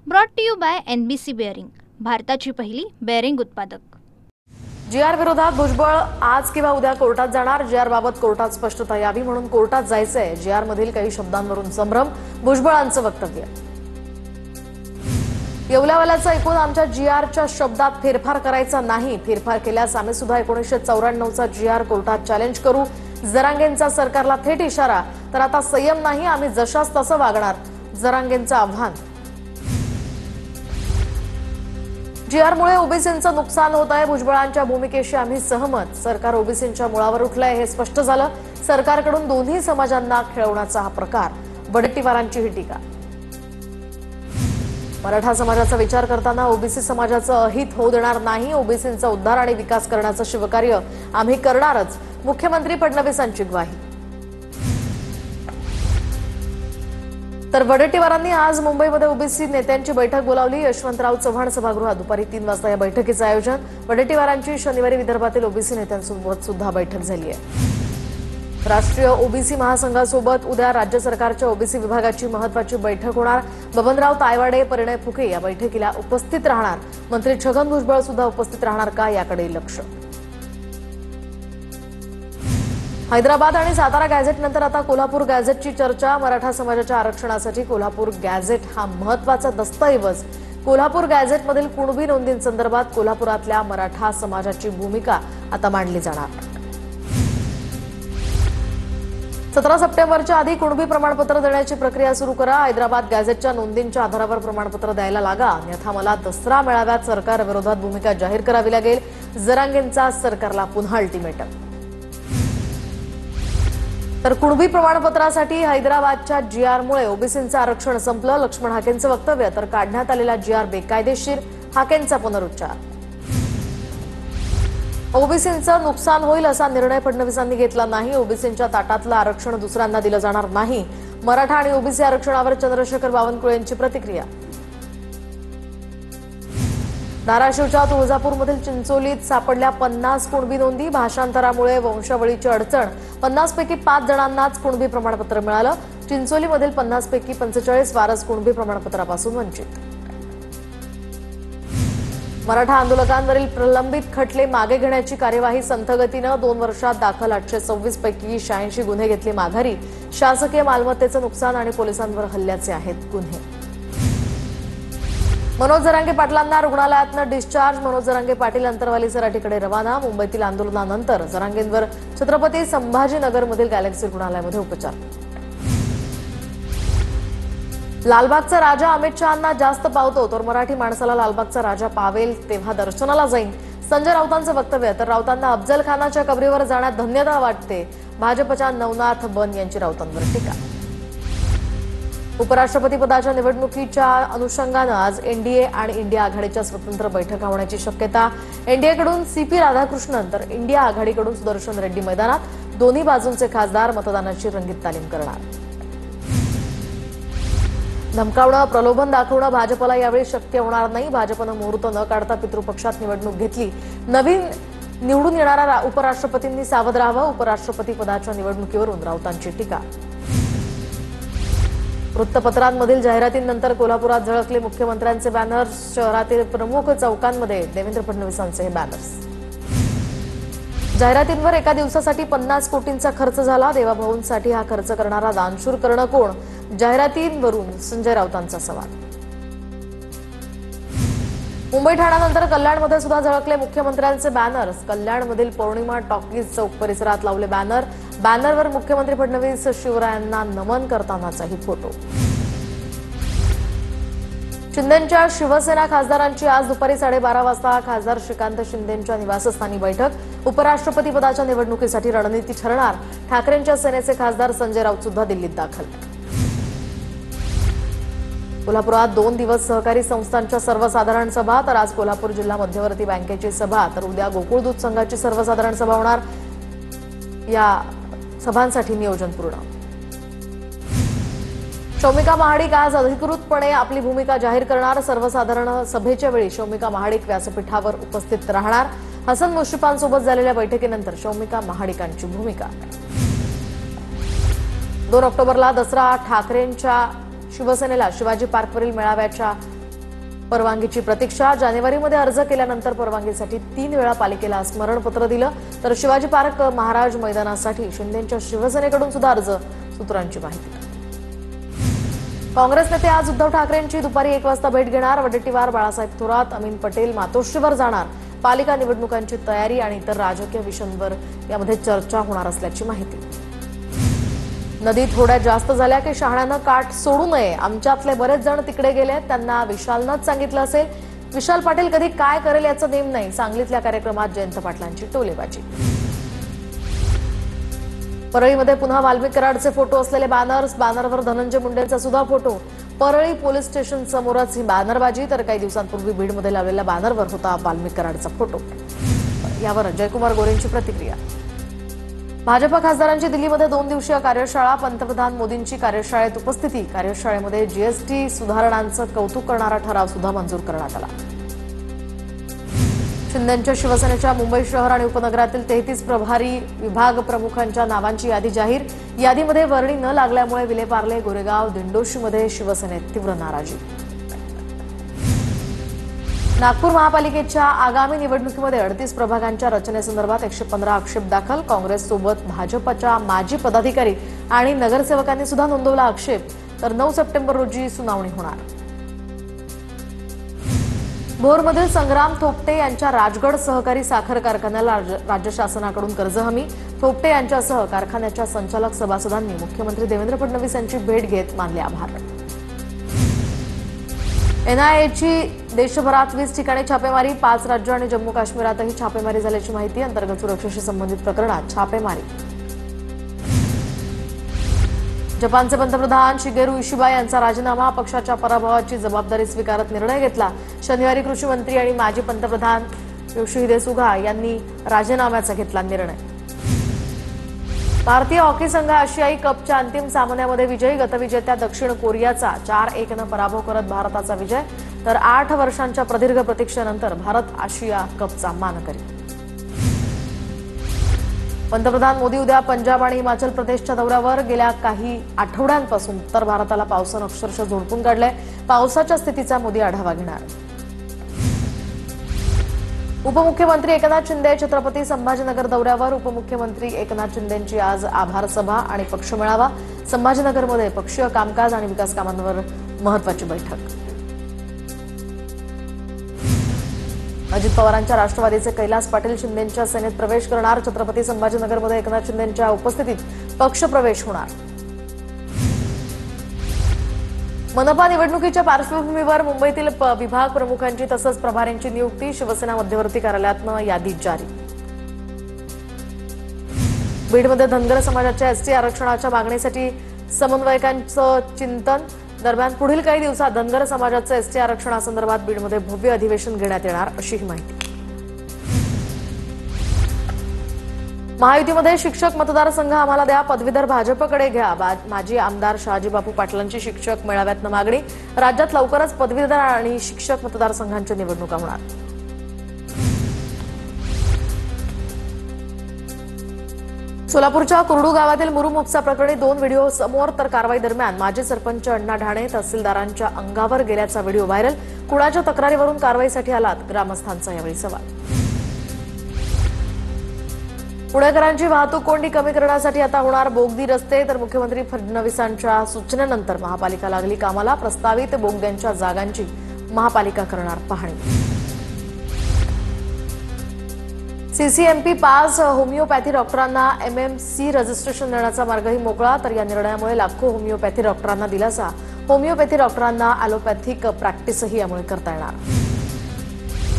Brought to you by NBC bearing, भारताची पहिली bearing उत्पादक। जीआर विरोधात भुजबळ आज किंवा उद्या कोर्टात जाणार। जीआर बाबत कोर्टात स्पष्टता यावी म्हणून कोर्टात जायचंय। जीआर मधील काही शब्दांवरून संभ्रम, भुजबळांचं वक्तव्य। येवल्यावाल्याचं ऐकून आमच्या जीआरच्या शब्दात फेरफार करायचा नाही, फेरफार केल्यास आम्ही सुद्धा 1994चा जीआर कोर्टात चॅलेंज करू। जरांगेंचा सरकारला थेट इशारा, तर आता संयम नाही, आम्ही जशास तसं वागणार, जरांगेंचं आव्हान। जीआरमुळे ओबीसींचं नुकसान होत आहे, भुजबळांच्या भूमिकेशी आम्ही सहमत। सरकार ओबीसींच्या मुळावर उठलंय हे स्पष्ट झालं। सरकारकडून दोन्ही समाजांना खेळवण्याचा हा प्रकार, वडेट्टीवारांची ही टीका। मराठा समाजाचा विचार करताना ओबीसी समाजाचं अहित होऊ देणार नाही। ओबीसींचा उद्धार आणि विकास करण्याचं शिवकार्य आम्ही करणारच, मुख्यमंत्री फडणवीसांची ग्वाही। तर वडेट्टीवारांनी आज मुंबईमध्ये ओबीसी नेत्यांची बैठक बोलावली। यशवंतराव चव्हाण सभागृहात दुपारी 3 वाजता या बैठकीचं आयोजन। वडेट्टीवारांची शनिवारी विदर्भातील ओबीसी नेत्यांसोबत सुद्धा बैठक झाली आहे। राष्ट्रीय ओबीसी महासंघासोबत उद्या राज्य सरकारच्या ओबीसी विभागाची महत्त्वाची बैठक होणार। बबनराव तायवाडे, परिणय फुके या बैठकीला उपस्थित राहणार। मंत्री छगन भुजबळ सुद्धा उपस्थित राहणार का, याकडे लक्ष। हैदराबाद आणि सातारा गॅझेटनंतर आता कोल्हापूर गॅझेटची चर्चा। मराठा समाजाच्या आरक्षणासाठी कोल्हापूर गॅझेट हा महत्त्वाचा दस्तऐवज। कोल्हापूर गॅझेटमधील कुणबी नोंदींसंदर्भात कोल्हापुरातल्या मराठा समाजाची भूमिका आता मांडली जाणार। 17 सप्टेंबरच्या आधी कुणबी प्रमाणपत्र देण्याची प्रक्रिया सुरू करा। हैदराबाद गॅझेटच्या नोंदींच्या आधारावर प्रमाणपत्र द्यायला लागा, अन्यथा मला दसरा मेळाव्यात सरकार विरोधात भूमिका जाहीर करावी लागेल। जरांगेंचा सरकारला पुन्हा अल्टिमेटम। तर कुणबी प्रमाणपत्रासाठी हैदराबादच्या जीआरमुळे ओबीसींचं आरक्षण संपलं, लक्ष्मण हाकेंचं वक्तव्य। तर काढण्यात आलेला जीआर बेकायदेशीर, हाकेंचा पुनरुच्चार। ओबीसींचं नुकसान होईल असा निर्णय फडणवीसांनी घेतला नाही। ओबीसींच्या ताटातलं आरक्षण दुसऱ्यांना दिलं जाणार नाही। मराठा आणि ओबीसी आरक्षणावर चंद्रशेखर बावनकुळे यांची प्रतिक्रिया। धाराशिवच्या तुळजापूरमधील चिंचोलीत सापडल्या 50 कुणबी नोंदी। भाषांतरामुळे वंशावळीची अडचण, 50 पैकी 5 जणांनाच कुणबी प्रमाणपत्र मिळालं। चिंचोलीमधील 50 पैकी 45 वारस कुणबी प्रमाणपत्रापासून वंचित। मराठा आंदोलकांवरील प्रलंबित खटले मागे घेण्याची कार्यवाही संथ गतीनं। 2 वर्षात दाखल 826 पैकी 86 गुन्हे घेतले माघारी। शासकीय मालमत्तेचं नुकसान आणि पोलिसांवर हल्ल्याचे आहेत गुन्हे। मनोज जरांगे पाटलांना रुग्णालयातनं डिस्चार्ज। मनोज जरांगे पाटील अंतरवाली सराटीकडे रवाना। मुंबईतील आंदोलनानंतर जरांगेंवर छत्रपती संभाजीनगरमधील गॅलेक्सी रुग्णालयामध्ये उपचार। लालबागचा राजा अमित शहांना जास्त पावतो, तर मराठी माणसाला लालबागचा राजा पावेल तेव्हा दर्शनाला जाईन, संजय राऊतांचं वक्तव्य। तर राऊतांना अफजल खानाच्या कबरीवर जाण्यात धन्यता वाटते, भाजपच्या नवनाथ बन यांची राऊतांवर टीका। उपराष्ट्रपती पदाच्या निवडणुकीच्या अनुषंगानं आज एनडीए आणि इंडिया आघाडीच्या स्वतंत्र बैठका होण्याची शक्यता। एनडीएकडून सीपी राधाकृष्णन, तर इंडिया आघाडीकडून सुदर्शन रेड्डी मैदानात। दोन्ही बाजूंचे खासदार मतदानाची रंगीत तालीम करणार। धमकावणं, प्रलोभन दाखवणं भाजपला यावेळी शक्य होणार नाही। भाजपनं मुहूर्त न काढता पितृपक्षात निवडणूक घेतली। नवीन निवडून येणाऱ्या उपराष्ट्रपतींनी सावध राहावं, उपराष्ट्रपती पदाच्या निवडणुकीवरून राऊतांची टीका। वृत्तपत्रांमधील जाहिरातींनंतर कोल्हापुरात झळकले मुख्यमंत्र्यांचे बॅनर्स। शहरातील प्रमुख चौकांमध्ये देवेंद्र फडणवीसांचे हे बॅनर्स। जाहिरातींवर एका दिवसासाठी 50 कोटींचा खर्च झाला। देवाभाऊंसाठी हा खर्च करणारा दानशूर कर्ण कोण, जाहिरातींवरून संजय राऊतांचा सवाल। मुंबई ठाण्यानंतर कल्याणमध्ये सुद्धा झळकले मुख्यमंत्र्यांचे बॅनर्स। कल्याणमधील पौर्णिमा टॉकीज चौक परिसरात लावले बॅनर। बॅनरवर मुख्यमंत्री फडणवीस शिवरायांना नमन करतानाचाही फोटो। शिंदेंच्या शिवसेना खासदारांची आज दुपारी 12:30 वाजता खासदार श्रीकांत शिंदेंच्या निवासस्थानी बैठक। उपराष्ट्रपती पदाच्या निवडणुकीसाठी रणनीती ठरणार। ठाकरेंच्या सेनेचे खासदार संजय राऊत सुद्धा दिल्लीत दाखल। कोल्हापुरात 2 दिवस सहकारी संस्थांच्या सर्वसाधारण सभा। तर आज कोल्हापूर जिल्हा मध्यवर्ती बँकेची सभा, तर उद्या गोकुळ दूध संघाची सर्वसाधारण सभा होणार। या सभांसाठी नियोजन पूर्ण। शौमिका महाडिक आज अधिकृतपणे आपली भूमिका जाहीर करणार। सर्वसाधारण सभेच्या वेळी शौमिका महाडिक व्यासपीठावर उपस्थित राहणार। हसन मुश्रीफांसोबत झालेल्या बैठकीनंतर शौमिका महाडिकांची भूमिका। 2 ऑक्टोबरला दसरा ठाकरेंच्या शिवसेनेला शिवाजी पार्कवरील मेळाव्याच्या परवानगीची प्रतीक्षा. जानेवारीमध्ये अर्ज केल्यानंतर परवानगीसाठी 3 वेळा पालिकेला स्मरणपत्र दिलं. तर शिवाजी पार्क महाराज मैदानासाठी शिंदेंच्या शिवसेनेकडून सुद्धा अर्ज. सूत्रांची माहिती. काँग्रेस नेते आज उद्धव ठाकरेंची दुपारी 1 वाजता भेट घेणार. वडेट्टीवार, बाळासाहेब थोरात, अमीन पटेल मातोश्रीवर जाणार. पालिका निवडणुकांची तयारी आणि इतर राजकीय विषयांवर यामध्ये चर्चा होणार असल्याची माहिती. नदी थोड्या जास्त झाल्या की शहाण्यानं काठ सोडू नये. आमच्यातले बरेच जण तिकडे गेले. त्यांना विशालनंच सांगितलं असेल. विशाल पाटील कधी काय करेल याचं नेम नाही. सांगलीतल्या कार्यक्रमात जयंत पाटलांची टोलेबाजी. परळीमध्ये पुन्हा वाल्मिक कराडचे फोटो असलेले बॅनर्स. बॅनरवर धनंजय मुंडेंचा सुद्धा फोटो. परळी पोलीस स्टेशन समोरच ही बॅनरबाजी. तर काही दिवसांपूर्वी बीडमध्ये लावलेल्या बॅनरवर होता वाल्मिक कराडचा फोटो. यावर जयकुमार गोरेंची प्रतिक्रिया. भाजप खासदारांची दिल्लीमध्ये 2 दिवसीय कार्यशाळा. पंतप्रधान मोदींची कार्यशाळेत उपस्थिती. कार्यशाळेमध्ये जीएसटी सुधारणांचं कौतुक करणारा ठराव सुद्धा मंजूर करण्यात आला. शिंदेंच्या शिवसेनेच्या मुंबई शहर आणि उपनगरातील 33 प्रभारी विभाग प्रमुखांच्या नावांची यादी जाहीर. यादीमध्ये वर्णी न लागल्यामुळे विलेपार्ले, गोरेगाव, दिंडोशीमध्ये शिवसेनेत तीव्र नाराजी. नागपूर महापालिकेच्या आगामी निवडणुकीमध्ये 38 प्रभागांच्या रचनेसंदर्भात 115 आक्षेप दाखल. काँग्रेससोबत भाजपच्या माजी पदाधिकारी आणि नगरसेवकांनी सुद्धा नोंदवला आक्षेप. तर 9 सप्टेंबर रोजी सुनावणी होणार. भोरमधील संग्राम थोपटे यांच्या राजगड सहकारी साखर कारखान्याला राज्य शासनाकडून कर्ज हमी. थोपटे यांच्यासह कारखान्याच्या संचालक सभासदांनी मुख्यमंत्री देवेंद्र फडणवीस यांची भेट घेत मानले आभार. एनआयएची देशभरात 20 ठिकाणी छापेमारी. 5 राज्य आणि जम्मू काश्मीरातही छापेमारी झाल्याची माहिती. अंतर्गत सुरक्षेशी संबंधित प्रकरणात छापेमारी. जपानचे पंतप्रधान शिगेरू इशिबा यांचा राजीनामा. पक्षाच्या पराभवाची जबाबदारी स्वीकारत निर्णय घेतला. शनिवारी कृषी मंत्री आणि माजी पंतप्रधान योशिहिदे सुगा यांनी राजीनाम्याचा घेतला निर्णय. भारतीय हॉकी संघ आशियाई कपच्या अंतिम सामन्यामध्ये विजयी. गतविजेत्या दक्षिण कोरियाचा 4-1 पराभव करत भारताचा विजय. तर 8 वर्षांच्या प्रदीर्घ प्रतीक्षेनंतर भारत आशिया कपचा मानकरी. पंतप्रधान मोदी उद्या पंजाब आणि हिमाचल प्रदेशच्या दौऱ्यावर. गेल्या काही आठवड्यांपासून उत्तर भारताला पावसानं अक्षरशः झोडपून काढलंय. पावसाच्या स्थितीचा मोदी आढावा घेणार. उपमुख्यमंत्री एकनाथ शिंदे छत्रपती संभाजीनगर दौऱ्यावर. उपमुख्यमंत्री एकनाथ शिंदेंची आज आभार सभा आणि पक्ष मेळावा. संभाजीनगरमध्ये पक्षीय कामकाज आणि विकास कामांवर महत्वाची बैठक. अजित पवारांच्या राष्ट्रवादीचे कैलास पाटील शिंदेंच्या सेनेत प्रवेश करणार. छत्रपती संभाजीनगरमध्ये एकनाथ शिंदेंच्या उपस्थितीत पक्षप्रवेश होणार. मनपा निवडणुकीच्या पार्श्वभूमीवर मुंबईतील विभाग प्रमुखांची तसंच प्रभाऱ्यांची नियुक्ती. शिवसेना मध्यवर्ती कार्यालयातनं यादी जारी. बीडमध्ये धनगर समाजाच्या एसटी आरक्षणाच्या मागणीसाठी समन्वयकांचं चिंतन. दरम्यान पुढील काही दिवसात धनगर समाजाचं एसटी आरक्षणासंदर्भात बीडमध्ये भव्य अधिवेशन घेण्यात येणार अशी माहिती. महायुतीमध्ये शिक्षक मतदारसंघ आम्हाला द्या. पदवीधर भाजपकडे घ्या. माजी आमदार शहाजीबापू पाटलांची शिक्षक मेळाव्यातनं मागणी. राज्यात लवकरच पदवीधर आणि शिक्षक मतदारसंघांच्या निवडणुका होणार. सोलापूरच्या कुरडू गावातील मुरुम उपसा प्रकरणी 2 व्हिडिओ समोर. तर कारवाई दरम्यान माजी सरपंच अण्णा ढाणे तहसीलदारांच्या अंगावर गेल्याचा व्हिडिओ व्हायरल. कुणाच्या तक्रारीवरून कारवाईसाठी आलात, ग्रामस्थांचा यावेळी सवाल. पुणेकरांची वाहतूक कोंडी कमी करण्यासाठी आता होणार बोगदी रस्ते. तर मुख्यमंत्री फडणवीसांच्या सूचनेनंतर महापालिका लागली कामाला. प्रस्तावित बोगद्यांच्या जागांची महापालिका करणार पाहणी. CCMP pass. होमिओपॅथी डॉक्टरांना एमएमसी रजिस्ट्रेशन देण्याचा मार्गही मोकळा. तर या निर्णयामुळे लाखो होमिओपॅथी डॉक्टरांना दिलासा. होमिओपॅथी डॉक्टरांना ॲलोपॅथिक प्रॅक्टिसही यामुळे करता येणार.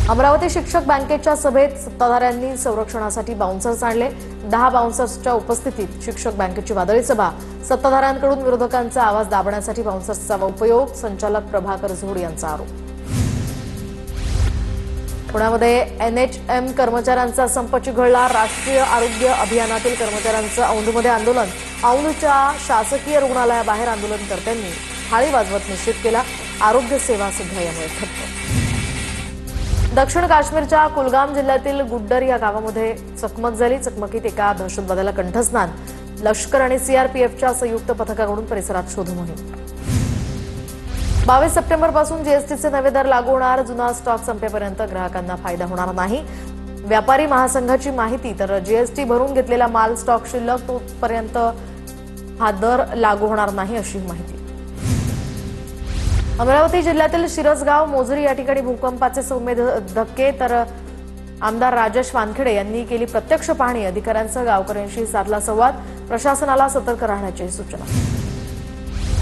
अमरावती शिक्षक बँकेच्या सभेत सत्ताधाऱ्यांनी संरक्षणासाठी बाउन्सर्स आणले. 10 बाउन्सर्सच्या उपस्थितीत शिक्षक बँकेची वादळी सभा. सत्ताधाऱ्यांकडून विरोधकांचा आवाज दाबण्यासाठी बाउन्सर्सचा उपयोग. संचालक प्रभाकर झोड यांचा आरोप. पुण्यामध्ये एनएचएम कर्मचाऱ्यांचा संप चिघळला. राष्ट्रीय आरोग्य अभियानातील कर्मचाऱ्यांचं औंधमध्ये आंदोलन. औंधच्या शासकीय रुग्णालयाबाहेर आंदोलनकर्त्यांनी थाळी वाजवत निषेध केला. आरोग्य सेवा सुद्धा यामुळे ठप्प. दक्षिण काश्मीरच्या कुलगाम जिल्ह्यातील गुड्डर या गावामध्ये चकमक झाली. चकमकीत एका दहशतवाद्याला कंठस्नान. लष्कर आणि सीआरपीएफच्या संयुक्त पथकाकडून परिसरात शोध मोहीम. 22 सप्टेंबर पासून जीएसटीचे नवे दर लागू होणार. जुना स्टॉक संपेपर्यंत ग्राहकांना फायदा होणार नाही. व्यापारी महासंघाची माहिती. तर जीएसटी भरून घेतलेला माल स्टॉक शिल्लक तोपर्यंत हा दर लागू होणार नाही अशी माहिती. अमरावती जिल्ह्यातील शिरसगाव मोझरी या ठिकाणी भूकंपाचे सौम्य धक्के. तर आमदार राजेश वानखेडे यांनी केली प्रत्यक्ष पाहणी. अधिकाऱ्यांसह गावकऱ्यांशी साधला संवाद. प्रशासनाला सतर्क राहण्याची सूचना.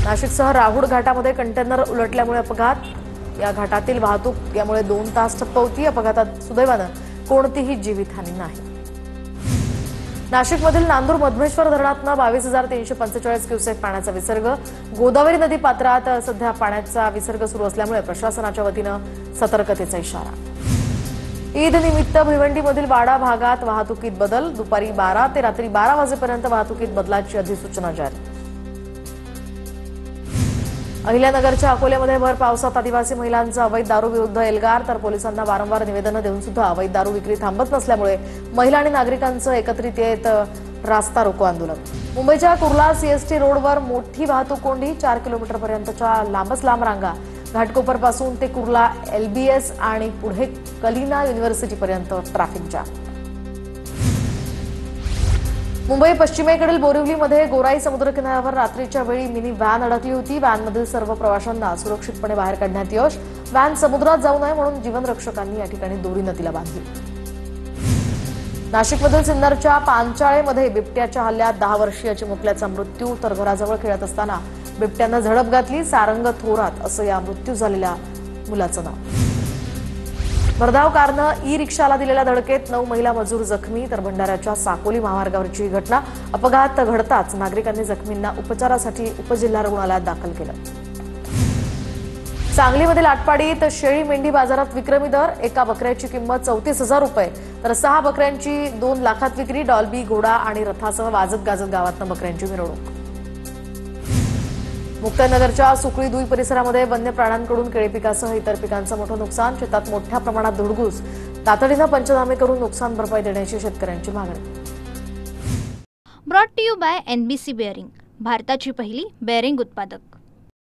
नाशिकसह राहुड घाटामध्ये कंटेनर उलटल्यामुळे अपघात. या घाटातील वाहतूक यामुळे 2 तास ठप्प होती. अपघातात सुदैवानं कोणतीही जीवितहानी नाही. नाशिकमधील नांदूर मधमेश्वर धरणातनं 22,345 क्युसेक पाण्याचा विसर्ग. गोदावरी नदी पात्रात सध्या पाण्याचा विसर्ग सुरू असल्यामुळे प्रशासनाच्या वतीनं सतर्कतेचा इशारा. ईद निमित्त भिवंडीमधील वाडा भागात वाहतुकीत बदल. दुपारी 12 ते रात्री 12 वाजेपर्यंत वाहतुकीत बदलाची अधिसूचना जारी. अहिल्यानगरच्या अकोल्यामध्ये भर पावसात आदिवासी महिलांचा अवैध दारू विरुद्ध एल्गार. तर पोलिसांना वारंवार निवेदनं देऊन सुद्धा अवैध दारू विक्री थांबत नसल्यामुळे महिला आणि नागरिकांचं एकत्रित येत रास्ता रोको आंदोलन. मुंबईच्या कुर्ला सीएसटी रोडवर मोठी वाहतूक कोंडी. 4 किलोमीटरपर्यंतच्या लांबच लांब रांगा. घाटकोपरपासून ते कुर्ला एलबीएस आणि पुढे कलिना युनिव्हर्सिटीपर्यंत ट्रॅफिक जाम. मुंबई पश्चिमेकडील बोरिवलीमध्ये गोराई समुद्रकिनाऱ्यावर रात्रीच्या वेळी मिनी व्हॅन अडकली होती. व्हॅनमधील सर्व प्रवाशांना सुरक्षितपणे बाहेर काढण्यात यश. व्हॅन समुद्रात जाऊ नये म्हणून जीवनरक्षकांनी या ठिकाणी दोरीनं तिला बांधली. नाशिकमधील सिन्नरच्या पांचाळेमध्ये बिबट्याच्या हल्ल्यात 10 वर्षीय चिमुकल्याचा मृत्यू. तर घराजवळ खेळत असताना बिबट्यानं झडप घातली. सारंग थोरात असं या मृत्यू झालेल्या मुलाचं नाव. भरधाव कारनं ई रिक्षाला दिलेल्या धडकेत 9 महिला मजूर जखमी. तर भंडाऱ्याच्या साकोली महामार्गावरची घटना. अपघात घडताच नागरिकांनी जखमींना उपचारासाठी उपजिल्हा रुग्णालयात दाखल केलं. सांगलीमधील आटपाडीत शेळी मेंढी बाजारात विक्रमी दर. एका बकऱ्याची किंमत 34,000 रुपये. तर 6 बकऱ्यांची 2 लाखात विक्री. डॉल्बी, घोडा आणि रथासह वाजत गाजत गावातनं बकऱ्यांची मिरवणूक. मुक्ताईनगरच्या सुकळी दुई परिसरामध्ये वन्य प्राण्यांकडून केळी पिकासह इतर पिकांचं मोठं नुकसान. शेतात मोठ्या प्रमाणात धुडगूस. तातडीनं पंचनामे करून नुकसान भरपाई देण्याची शेतकऱ्यांची मागणी. Brought to you by NBC bearing, भारताची पहिली बेअरिंग उत्पादक.